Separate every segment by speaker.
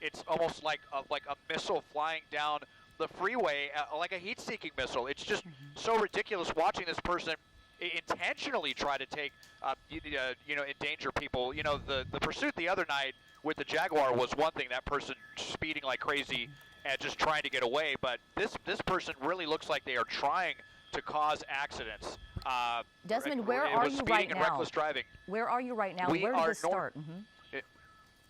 Speaker 1: it's almost like a missile flying down the freeway, like a heat-seeking missile. It's just so ridiculous watching this person intentionally try to take, endanger people. You know, the pursuit the other night with the Jaguar was one thing. That person speeding like crazy and just trying to get away. But this person really looks like they are trying to cause accidents.
Speaker 2: Desmond, where are you right now?
Speaker 1: Reckless driving.
Speaker 2: Where are you right now? Where did this start?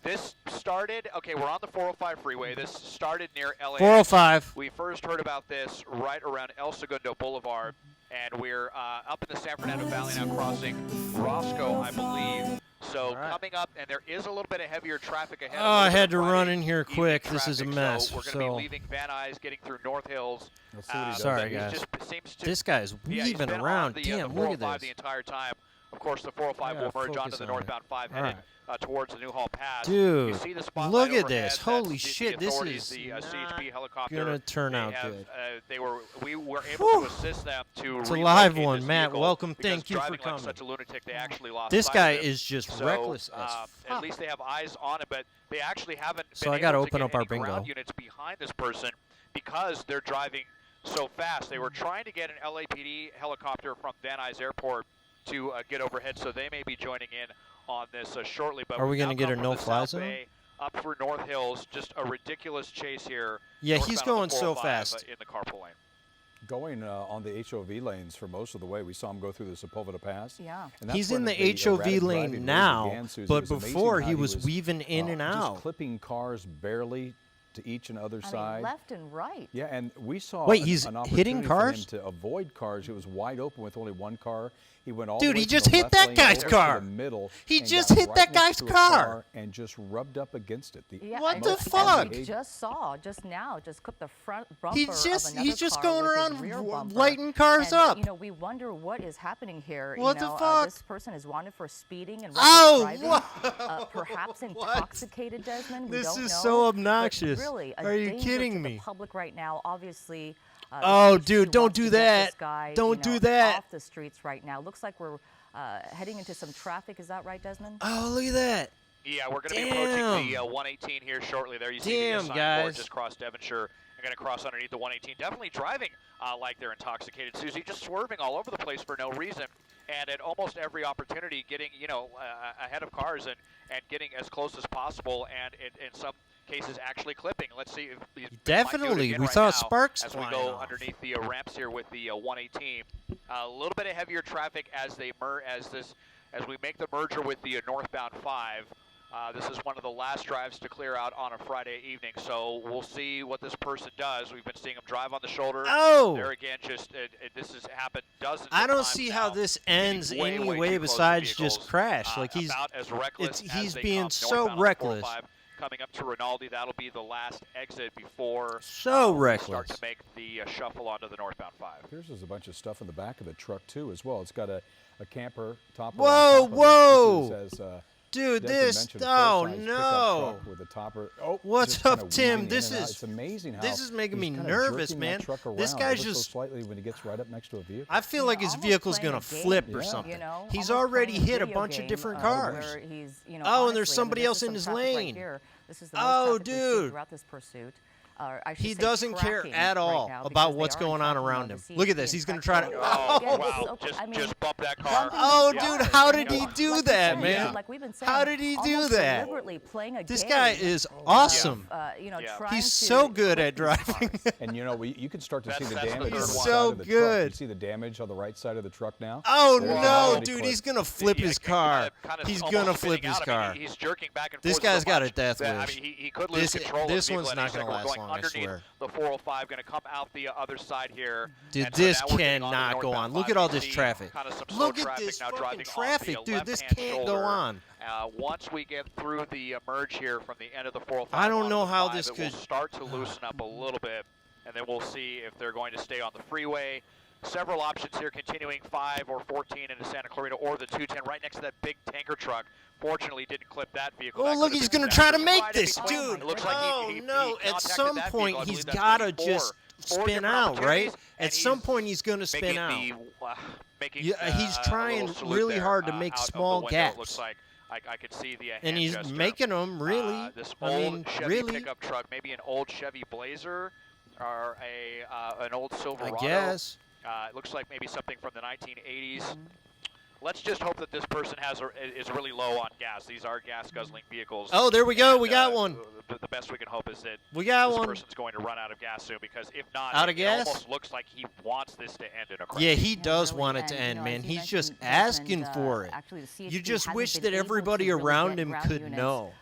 Speaker 1: This started, okay, we're on the 405 freeway. This started near LA.
Speaker 3: 405.
Speaker 1: We first heard about this right around El Segundo Boulevard, and we're up in the San Fernando Valley now, crossing Roscoe, I believe. So coming up, and there is a little bit of heavier traffic ahead.
Speaker 3: Oh, I had to run in here quick. This is a mess.
Speaker 1: So we're going to be leaving Van Nuys, getting through North Hills.
Speaker 3: Sorry, guys. This guy's weaving around. Damn, look at this.
Speaker 1: The entire time. Of course, the 405 will merge onto the northbound 5 headed towards the Newhall Pass.
Speaker 3: Dude,
Speaker 1: you see the
Speaker 3: look at
Speaker 1: overhead.
Speaker 3: this. Holy shit, this is
Speaker 1: the CHP helicopter.
Speaker 3: Gonna turn out good.
Speaker 1: We were able to assist them to.
Speaker 3: It's a live one, Matt. Welcome. Thank you for coming.
Speaker 1: Like such a lunatic, they actually lost
Speaker 3: this guy
Speaker 1: sight of
Speaker 3: is just reckless as fuck.
Speaker 1: At least they have eyes on it, but they actually haven't.
Speaker 3: So
Speaker 1: been
Speaker 3: I got to
Speaker 1: able
Speaker 3: open
Speaker 1: get
Speaker 3: up our
Speaker 1: any
Speaker 3: bingo.
Speaker 1: ground units behind this person because they're driving so fast. They were trying to get an LAPD helicopter from Van Nuys Airport to get overhead, so they may be joining in on this shortly. But
Speaker 3: are we going to get a no-fly zone?
Speaker 1: Up through North Hills, just a ridiculous chase here.
Speaker 3: Yeah, he's going so fast.
Speaker 1: In the carpool lane.
Speaker 4: Going on the HOV lanes for most of the way. We saw him go through the Sepulveda Pass.
Speaker 2: Yeah.
Speaker 3: He's in the HOV lane now, but before he was weaving in and out.
Speaker 4: Just clipping cars barely to each and other side.
Speaker 2: Left and right.
Speaker 4: Yeah, and we saw
Speaker 3: he's
Speaker 4: an
Speaker 3: hitting
Speaker 4: opportunity
Speaker 3: cars?
Speaker 4: for him to avoid cars. It was wide open with only one car. He went all
Speaker 3: Dude,
Speaker 4: the way
Speaker 3: he
Speaker 4: to
Speaker 3: just
Speaker 4: the
Speaker 3: hit
Speaker 4: left
Speaker 3: that
Speaker 4: lane,
Speaker 3: guy's
Speaker 4: over
Speaker 3: car.
Speaker 4: to the middle,
Speaker 3: He
Speaker 4: and
Speaker 3: just
Speaker 4: got
Speaker 3: hit
Speaker 4: right
Speaker 3: that
Speaker 4: next
Speaker 3: guy's
Speaker 4: to a
Speaker 3: car.
Speaker 4: And just rubbed up against it.
Speaker 2: Yeah,
Speaker 3: what the fuck?
Speaker 2: I just saw just now, just clipped the front bumper
Speaker 3: He's just
Speaker 2: car
Speaker 3: going
Speaker 2: with
Speaker 3: around
Speaker 2: his rear bumper.
Speaker 3: lighting cars
Speaker 2: and,
Speaker 3: up.
Speaker 2: You know, we wonder what is happening here.
Speaker 3: What the fuck?
Speaker 2: This person is wanted for speeding and
Speaker 3: driving,
Speaker 2: perhaps intoxicated. Desmond, we
Speaker 3: this
Speaker 2: don't
Speaker 3: is
Speaker 2: know,
Speaker 3: so obnoxious.
Speaker 2: Really,
Speaker 3: are you kidding
Speaker 2: to
Speaker 3: me?
Speaker 2: The public right now, obviously.
Speaker 3: Oh, dude, don't do that. Don't do that.
Speaker 2: Off the streets right now. Looks like we're heading into some traffic. Is that right, Desmond?
Speaker 3: Oh, look at that.
Speaker 1: Yeah, we're going to be approaching the 118 here shortly. There you see the
Speaker 3: guys.
Speaker 1: just cross Devonshire. They're going to cross underneath the 118. Definitely driving like they're intoxicated. Susie, just swerving all over the place for no reason. And at almost every opportunity, getting ahead of cars and getting as close as possible. And in some cases, actually clipping. Let's see. If
Speaker 3: definitely, we saw sparks
Speaker 1: as we go underneath the ramps here with the 118. A little bit of heavier traffic as we make the merger with the northbound 5. This is one of the last drives to clear out on a Friday evening, so we'll see what this person does. We've been seeing him drive on the shoulder.
Speaker 3: Oh!
Speaker 1: There again, just this has happened dozens
Speaker 3: I
Speaker 1: of
Speaker 3: don't
Speaker 1: times
Speaker 3: see
Speaker 1: now.
Speaker 3: how this ends any way besides just crash. Like he's being so reckless.
Speaker 1: Coming up to Rinaldi, that'll be the last exit before
Speaker 3: reckless.
Speaker 1: Start to make the shuffle onto the northbound 5.
Speaker 4: Here's a bunch of stuff in the back of the truck too, as well. It's got a camper topper.
Speaker 3: Whoa! Dude,
Speaker 4: this
Speaker 3: no!
Speaker 4: With a topper. Oh,
Speaker 3: what's up, Tim? This is
Speaker 4: it's amazing how
Speaker 3: this is making me nervous, man. This guy's just
Speaker 4: slightly when he gets right up next to a vehicle.
Speaker 3: I feel like his vehicle's gonna flip or something. He's already hit a bunch of different cars. And there's somebody else in his lane. Oh, dude. He doesn't care at all about what's going on around him. Look at this. He's going to try to...
Speaker 1: Oh, wow. Just bump that car.
Speaker 3: Oh, dude, how did he do that, man? How did he do that? This guy is awesome. He's so good at driving.
Speaker 4: And, you can start to see the damage.
Speaker 3: He's so good.
Speaker 4: You see the damage on the right side of the truck now?
Speaker 3: Oh, no, dude, he's going to flip his car. He's going to flip his car.
Speaker 1: He's jerking back and forth.
Speaker 3: This guy's got a death wish.
Speaker 1: I mean, he could lose control.
Speaker 3: This one's not going to last long. I swear.
Speaker 1: The 405 going to come out the other side here.
Speaker 3: Dude, this cannot go on. Look at all this traffic. Look at this fucking traffic, dude. This can't go on.
Speaker 1: Once we get through the merge here from the end of the 405,
Speaker 3: I don't know how this could
Speaker 1: start to loosen up a little bit, and then we'll see if they're going to stay on the freeway. Several options here, continuing 5 or 14 into Santa Clarita, or the 210 right next to that big tanker truck. Fortunately, didn't clip that vehicle.
Speaker 3: Oh, look, he's going to try to make this, dude. No, at some point, he's got to just spin out, right? At some point, he's going to spin out. He's trying really hard to make small gaps.
Speaker 1: I could see the
Speaker 3: and he's
Speaker 1: gesture.
Speaker 3: making them really.
Speaker 1: This old Chevy pickup truck, maybe an old Chevy Blazer or an old Silverado.
Speaker 3: I guess.
Speaker 1: It looks like maybe something from the 1980s. Let's just hope that this person is really low on gas. These are gas-guzzling vehicles.
Speaker 3: Oh, there we go. We got one.
Speaker 1: The best we can hope is that
Speaker 3: this
Speaker 1: person's going to run out of gas soon, because if not, it almost looks like he wants this to end in a crash.
Speaker 3: Yeah, he does want it to end, man. He's just asking for it. You just wish that everybody around him could know.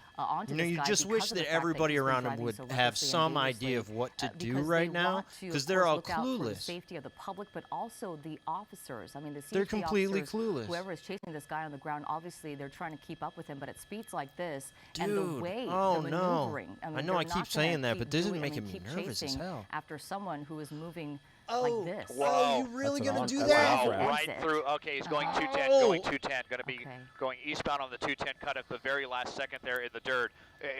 Speaker 3: You just wish that everybody around him would have some idea of what to do right now, because they're all clueless.
Speaker 2: The safety of the public, but also the officers. I mean, the
Speaker 3: they're completely clueless.
Speaker 2: Whoever is chasing this guy on the ground, obviously they're trying to keep up with him, but at speeds like this,
Speaker 3: Dude,
Speaker 2: and the way,
Speaker 3: the
Speaker 2: maneuvering.
Speaker 3: I know I keep saying that, but this is making me nervous as hell.
Speaker 2: After someone who is moving
Speaker 3: like
Speaker 2: this.
Speaker 3: Whoa, you really gonna do that?
Speaker 1: Wow, right through. Okay, he's going 210, going 210. Going to be going eastbound on the 210 cut at the very last second there in the dirt.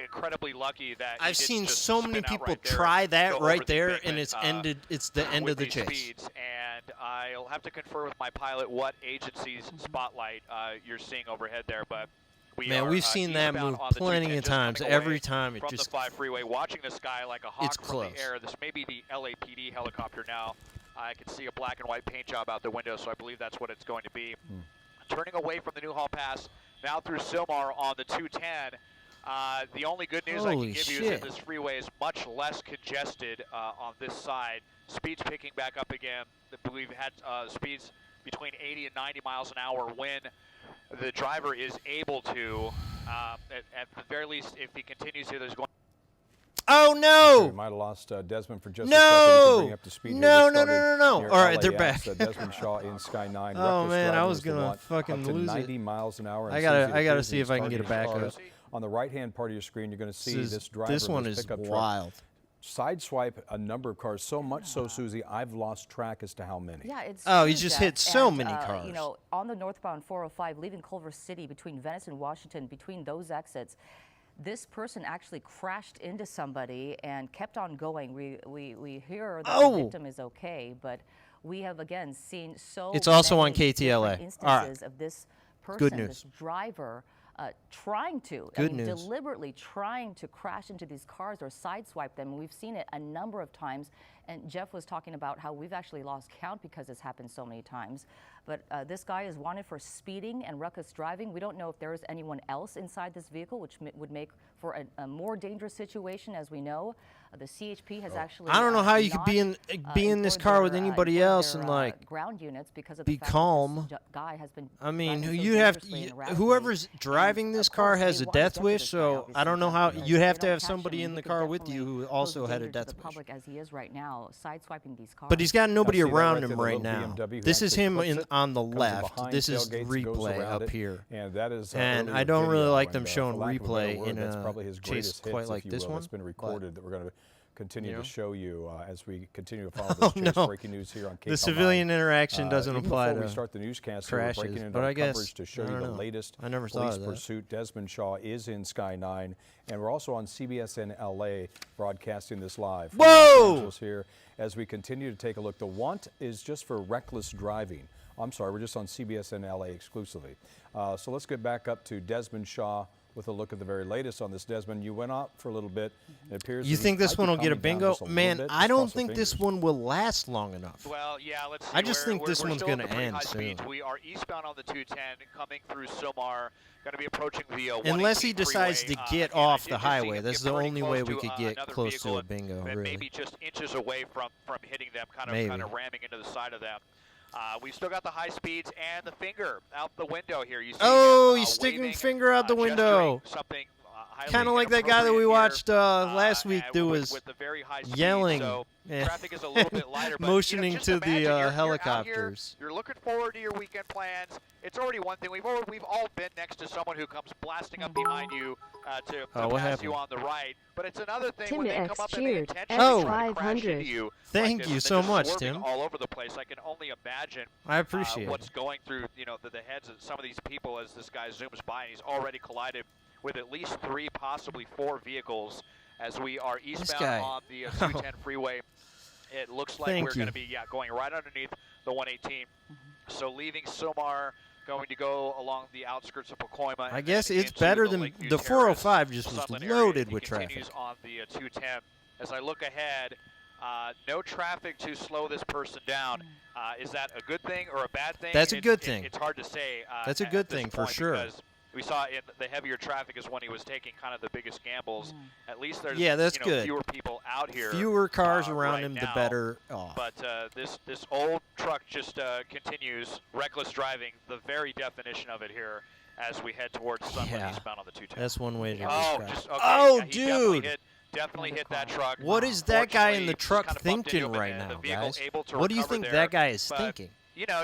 Speaker 1: Incredibly lucky that
Speaker 3: I've seen so many people try that right there, and it's ended. It's the end of the chase.
Speaker 1: Speeds, and I'll have to confer with my pilot what agency's spotlight you're seeing overhead there, but.
Speaker 3: We've seen that move plenty of times. Every time it
Speaker 1: from
Speaker 3: just
Speaker 1: the 5 freeway, watching this guy like a hawk from the air. This may be the LAPD helicopter now. I can see a black and white paint job out the window, so I believe that's what it's going to be. Turning away from the Newhall Pass, now through Sylmar on the 210. The only good news I can give you is that this freeway is much less congested on this side. Speeds picking back up again. I believe it had speeds between 80 and 90 miles an hour when the driver is able to, at the very least, if he continues here, there's going.
Speaker 3: Oh no!
Speaker 4: We might have lost Desmond for just a second. Bring up to speed
Speaker 3: no! All right, they're back.
Speaker 4: Desmond Shaw in Sky 9.
Speaker 3: Oh man, I was gonna fucking
Speaker 4: lose
Speaker 3: it.
Speaker 4: 90 miles an hour.
Speaker 3: I gotta see if I can get it back up.
Speaker 4: On the right-hand part of your screen, you're going to see this driver.
Speaker 3: This one is wild.
Speaker 4: Sideswipe a number of cars, so much so, Susie, I've lost track as to how many.
Speaker 2: Yeah, it's
Speaker 3: he just hit so many cars.
Speaker 2: You know, on the northbound 405, leaving Culver City between Venice and Washington, between those exits, this person actually crashed into somebody and kept on going. We hear that the victim is okay, but we have again seen
Speaker 3: it's also on KTLA.
Speaker 2: Instances of this person, this driver. Trying to, deliberately trying to crash into these cars or sideswipe them. And we've seen it a number of times. And Jeff was talking about how we've actually lost count because it's happened so many times. But this guy is wanted for speeding and reckless driving. We don't know if there is anyone else inside this vehicle, which would make for a more dangerous situation, as we know. The CHP has actually.
Speaker 3: I don't know how you could be in this car with anybody else and like
Speaker 2: ground units because of
Speaker 3: be calm.
Speaker 2: Guy has been.
Speaker 3: I mean, you have to. Whoever's driving this car has a death wish, so I don't know how you'd have to have somebody in the car with you who also had a death wish.
Speaker 2: Public as he is right now, sideswiping these cars.
Speaker 3: But he's got nobody around him right now. This is him on the left. This is replay up here. And I don't really like them showing replay in a chase quite like this one.
Speaker 4: It's been recorded that we're going to continue to show you as we continue to follow this chase. Breaking news here on KTLA.
Speaker 3: The civilian interaction doesn't apply to
Speaker 4: we start the newscast,
Speaker 3: crashes,
Speaker 4: we're breaking into
Speaker 3: but I guess
Speaker 4: coverage to show you the latest
Speaker 3: police
Speaker 4: pursuit. Desmond Shaw is in Sky 9, and we're also on CBS in LA broadcasting this live from Los Angeles here as we continue to take a look. The want is just for reckless driving. I'm sorry, we're just on CBS in LA exclusively. So let's get back up to Desmond Shaw with a look at the very latest on this. Desmond, you went out for a little bit. It appears
Speaker 3: you think this one will get a bingo? Man, I don't think this one will last long enough.
Speaker 1: Well, yeah, let's see.
Speaker 3: I just think this one's going to end soon.
Speaker 1: We are eastbound on the 210, coming through Sylmar, going to be approaching the
Speaker 3: unless he decides to get off the highway. That's the only way we could get close to a bingo, really.
Speaker 1: Maybe just inches away from hitting them, kind of ramming into the side of them. We've still got the high speeds and the finger out the window here. You see
Speaker 3: he's sticking the finger out the window.
Speaker 1: Something
Speaker 3: kind of like that guy that we watched last week that was
Speaker 1: with the very high speed,
Speaker 3: yelling.
Speaker 1: So traffic is a little bit lighter, but,
Speaker 3: motioning to the
Speaker 1: helicopters. You're looking forward to your weekend plans. It's already one thing. We've all been next to someone who comes blasting up behind you to pass you on the right. But it's another thing when they come up and they intentionally try to crash into you.
Speaker 3: Thank you so much, Tim.
Speaker 1: All over the place. I can only imagine.
Speaker 3: I appreciate
Speaker 1: what's going through the heads of some of these people as this guy zooms by, and he's already collided with at least 3, possibly 4 vehicles as we are eastbound on the 210 freeway. It looks like we're going to be going right underneath the 118. So leaving Sylmar, going to go along the outskirts of Pacoima.
Speaker 3: I guess it's better than the 405 just was loaded with traffic.
Speaker 1: Continues on the 210. As I look ahead, no traffic to slow this person down. Is that a good thing or a bad thing?
Speaker 3: That's a good thing.
Speaker 1: It's hard to say.
Speaker 3: That's a good thing for sure.
Speaker 1: Because we saw in the heavier traffic is when he was taking kind of the biggest gambles. At least there's
Speaker 3: that's good.
Speaker 1: Fewer people out here.
Speaker 3: Fewer cars around him,
Speaker 1: now.
Speaker 3: the better off.
Speaker 1: But this old truck just continues reckless driving, the very definition of it here as we head towards Sunland eastbound on the 210.
Speaker 3: That's one way to
Speaker 1: describe it.
Speaker 3: Dude.
Speaker 1: Definitely hit that truck.
Speaker 3: What is that guy in the truck thinking right now, guys? What do you think that guy is thinking?
Speaker 1: You know,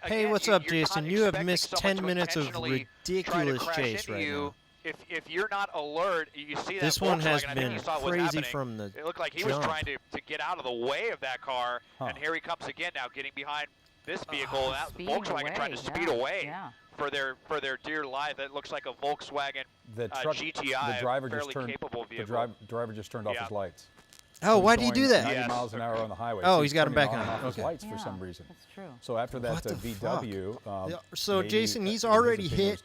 Speaker 3: hey, what's up, Jason? You have missed 10 minutes of ridiculous chase right now.
Speaker 1: If you're not alert, you see that
Speaker 3: this one has
Speaker 1: Volkswagen,
Speaker 3: been crazy from the
Speaker 1: It looked like he
Speaker 3: jump.
Speaker 1: was trying to get out of the way of that car, and here he comes again now, getting behind this vehicle. Volkswagen trying to speed away for their dear life. It looks like a Volkswagen GTI,
Speaker 4: the driver
Speaker 1: fairly capable vehicle.
Speaker 4: The driver just turned off his lights.
Speaker 3: Oh, why did he do that?
Speaker 4: 90 miles an hour on the highway.
Speaker 3: Oh,
Speaker 4: so
Speaker 3: he's got him back on.
Speaker 4: His lights for some reason.
Speaker 2: That's true.
Speaker 4: So after that VW,
Speaker 3: so Jason, he's already hit.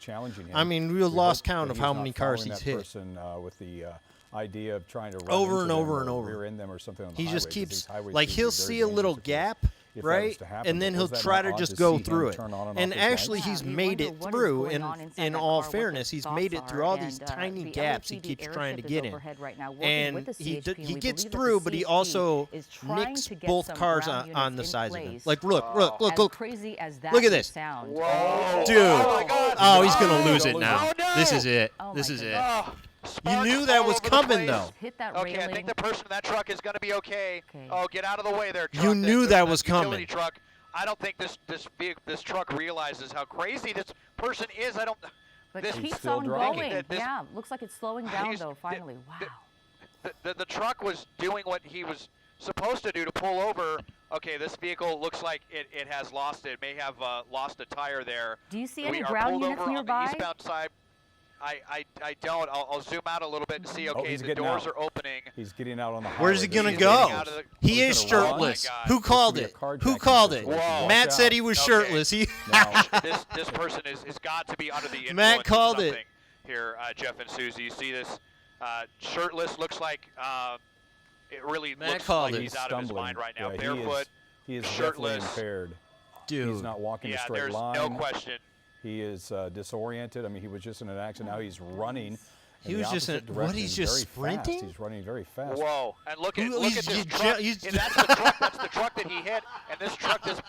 Speaker 3: I mean, we lost count of how many cars he's hit.
Speaker 4: Person, with the idea of trying to run
Speaker 3: over and over and over.
Speaker 4: Rear end them or something on the
Speaker 3: he
Speaker 4: highway,
Speaker 3: just keeps like he'll see a little gap. Right, and then he'll try to just go through it. And actually, he's made it through. In all fairness, he's made it through all these tiny gaps he keeps trying to get in. And he gets through, but he also nicks both cars on the sides of him. Like, look. Look at this.
Speaker 1: Whoa.
Speaker 3: Dude. Oh, he's going to lose it now. This is it. This is it. You knew that was coming, though.
Speaker 2: Hit that
Speaker 1: okay, I think the person in that truck is going to be okay. Oh, get out of the way there, truck.
Speaker 3: You knew that was coming.
Speaker 1: Truck. I don't think this truck realizes how crazy this person is.
Speaker 2: But it keeps on going. Yeah, looks like it's slowing down, though, finally. Wow.
Speaker 1: The truck was doing what he was supposed to do to pull over. Okay, this vehicle looks like it has lost it. It may have lost a tire there.
Speaker 2: Do you see any ground units nearby?
Speaker 1: On the eastbound side. I don't. I'll zoom out a little bit and see. Okay, the doors are opening.
Speaker 4: He's getting out on the highway.
Speaker 3: Where's he gonna go? He is shirtless. Who called it? Who called it? Matt said he was shirtless. He
Speaker 1: this person is got to be under the influence.
Speaker 3: Matt called it.
Speaker 1: Here, Jeff and Susie. You see this shirtless? Looks like it really looks like he's out of his mind right now. Barefoot,
Speaker 4: he is
Speaker 1: shirtless,
Speaker 4: impaired.
Speaker 3: Dude,
Speaker 4: he's not walking a straight line.
Speaker 1: There's no question.
Speaker 4: He is disoriented. I mean, he was just in an accident. Now he's running.
Speaker 3: He was just in. What? He's just sprinting.
Speaker 4: He's running very fast.
Speaker 1: Whoa! And look at this truck. That's the truck. That's the truck that he hit. And this truck, this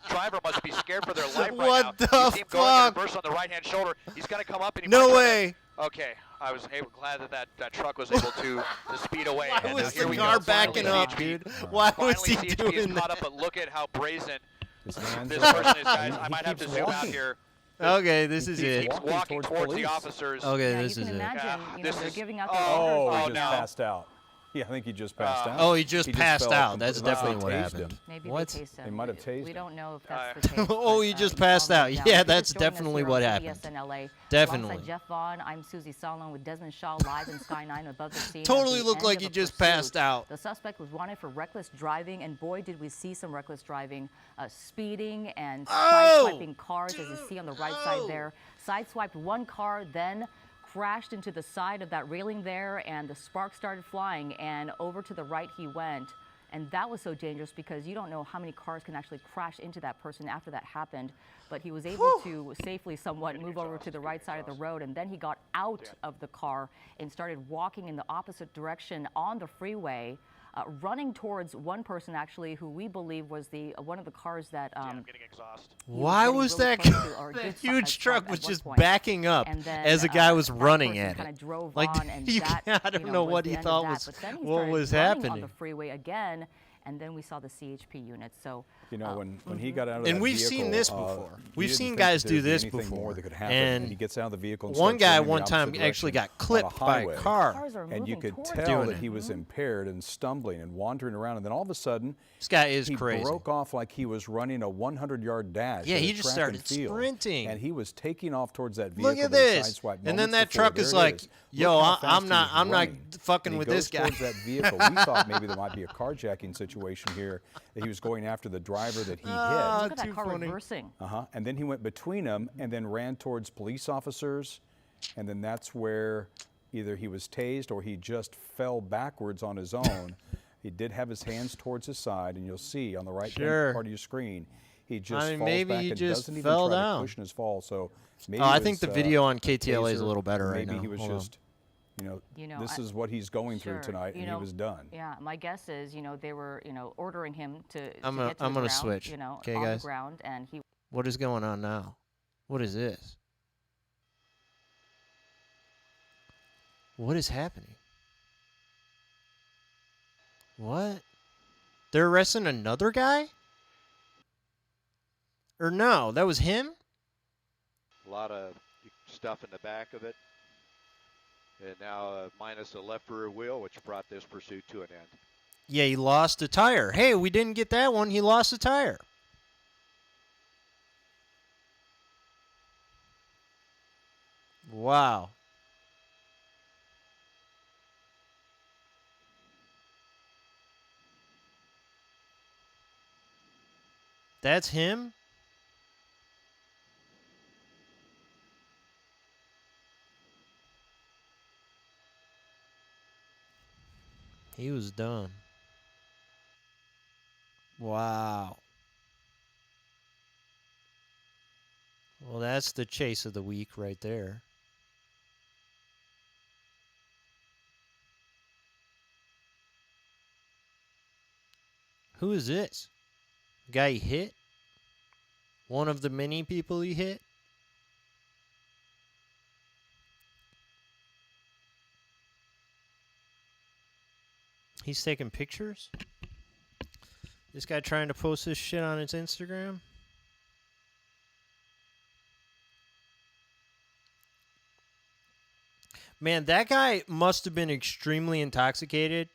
Speaker 1: driver must be scared for their life right now.
Speaker 3: What the
Speaker 1: fuck? You see him going in reverse on the right-hand shoulder. He's gonna come up and
Speaker 3: no way.
Speaker 1: Okay, I was glad that truck was able to speed away.
Speaker 3: Why was the car backing up, dude? Why was he doing that?
Speaker 1: But look at how brazen this person is, guys. I might have to zoom out here.
Speaker 3: Okay, this is it.
Speaker 1: He's walking towards the officers.
Speaker 3: Okay, this is it.
Speaker 2: Imagine, they're giving out
Speaker 4: he just passed out. Yeah, I think he just passed out.
Speaker 3: Oh, he just passed out. That's definitely what happened.
Speaker 2: Maybe
Speaker 3: what?
Speaker 2: They
Speaker 4: might have tased him.
Speaker 2: We don't know if that's the case.
Speaker 3: Oh, he just passed out. Yeah, that's definitely what happened. Definitely.
Speaker 2: Alongside Jeff Vaughn, I'm Susie Solon with Desmond Shaw live in Sky 9 above the scene.
Speaker 3: Totally looked like he just passed out.
Speaker 2: The suspect was wanted for reckless driving, and boy, did we see some reckless driving, speeding and sideswiping cars, as you see on the right side there. Sideswiped one car, then crashed into the side of that railing there, and the sparks started flying, and over to the right he went. And that was so dangerous because you don't know how many cars can actually crash into that person after that happened. But he was able to safely somewhat move over to the right side of the road, and then he got out of the car and started walking in the opposite direction on the freeway, running towards one person actually who we believe was one of the cars that
Speaker 1: I'm getting exhausted.
Speaker 3: Why was that huge truck was just backing up as a guy was running at it? Like, I don't know what he thought was happening.
Speaker 2: On the freeway again, and then we saw the CHP units. So
Speaker 4: you know, when he got out of that
Speaker 3: and we've
Speaker 4: vehicle,
Speaker 3: seen this before. We've seen guys do this before.
Speaker 4: More that could happen.
Speaker 3: And
Speaker 4: he gets out of the vehicle. And
Speaker 3: one guy one time actually got clipped by a car.
Speaker 4: And you could tell that he was impaired and stumbling and wandering around. And then all of a sudden,
Speaker 3: this guy is crazy.
Speaker 4: He broke off like he was running a 100-yard dash.
Speaker 3: Yeah, he just started sprinting.
Speaker 4: And he was taking off towards that vehicle.
Speaker 3: Look at this. And then that truck is like, yo, I'm not fucking with this guy.
Speaker 4: Towards that vehicle. We thought maybe there might be a carjacking situation. situation here. That he was going after the driver that he hit.
Speaker 2: Look at that car reversing.
Speaker 4: And then he went between them and then ran towards police officers. And then that's where either he was tased or he just fell backwards on his own. He did have his hands towards his side, and you'll see on the right part of your screen, he just falls back and doesn't even try to cushion his fall. So maybe
Speaker 3: I think the video on KTLA is a little better right now.
Speaker 4: Maybe he was just, this is what he's going through tonight, and he was done.
Speaker 2: Yeah, my guess is, they were, ordering him to
Speaker 3: I'm
Speaker 2: get to
Speaker 3: gonna
Speaker 2: the ground,
Speaker 3: switch. Okay,
Speaker 2: on
Speaker 3: guys.
Speaker 2: the ground, and he.
Speaker 3: What is going on now? What is this? What is happening? What? They're arresting another guy? Or no, that was him?
Speaker 5: A lot of stuff in the back of it. And now minus the left rear wheel, which brought this pursuit to an end.
Speaker 3: Yeah, he lost a tire. Hey, we didn't get that one. He lost a tire. Wow. That's him? He was done. Wow. Well, that's the chase of the week right there. Who is this? Guy he hit? One of the many people he hit? He's taking pictures? This guy trying to post this shit on his Instagram? Man, that guy must have been extremely intoxicated.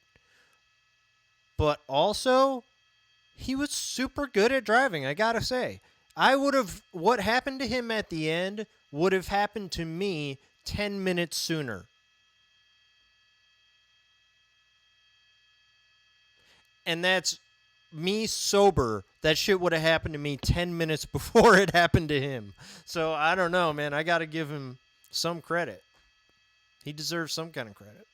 Speaker 3: But also, he was super good at driving, I gotta say. What happened to him at the end would have happened to me 10 minutes sooner. And that's me sober. That shit would have happened to me 10 minutes before it happened to him. So I don't know, man. I got to give him some credit. He deserves some kind of credit.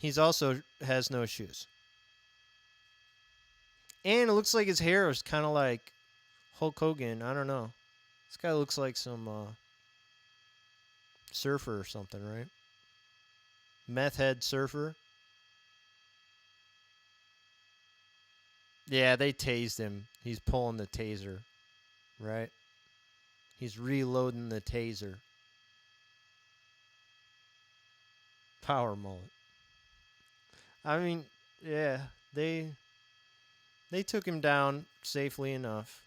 Speaker 3: He's also has no shoes. And it looks like his hair is kind of like Hulk Hogan. I don't know. This guy looks like some surfer or something, right? Meth head surfer. Yeah, they tased him. He's pulling the taser, right? He's reloading the taser. Power mullet. I mean, yeah, they took him down safely enough.